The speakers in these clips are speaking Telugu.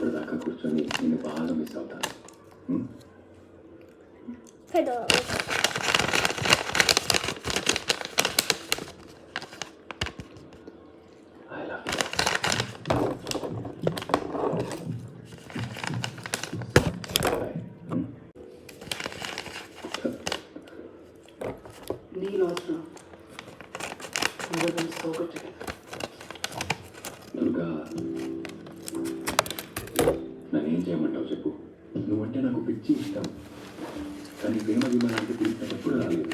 అప్పటిదాకా కూర్చొని నేను బాగా మిస్ అవుతాను. I love you. Neil also. We were doing so good together. Durga, నన్నేం చేయమంటావు చెప్పు. నువ్వంటే నాకు పిచ్చి ఇష్టం, కానీ ప్రేమ విమానానికి పిలిచిన ఎప్పుడు రాలేదు.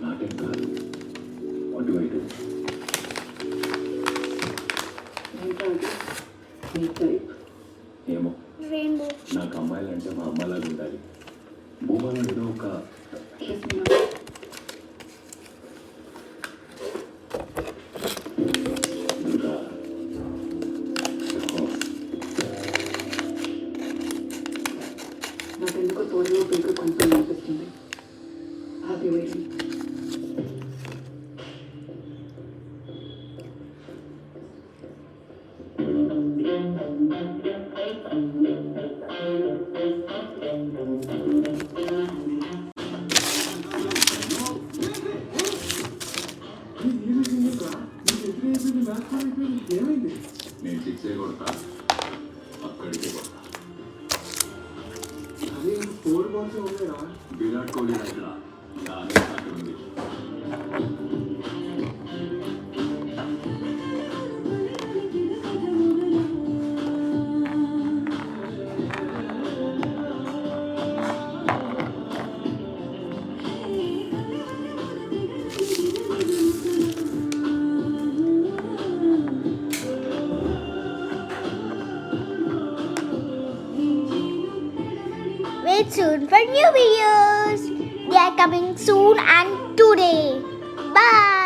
నాకేం కాదు. What do I do? నీ టైప్ ఏమో, రెయిన్బో. నాకు అమ్మాయిలంటే మా అమ్మలాగా ఉండాలి. భూమాలో ఏదో ఒక kiss me now. దుర్గా, నాకెందుకో తోడులో పిలుపు కొంచెం అనిపిస్తుంది. Happy waiting. నేను సిక్సే కొడతా, అక్కడికే కొడతా. అదే 4 balls ఉన్నాయా? విరాట్ కోహ్లీ దగ్గర దాని అక్కడ ఉంది. Wait soon for new videos. They are coming soon and today. Bye.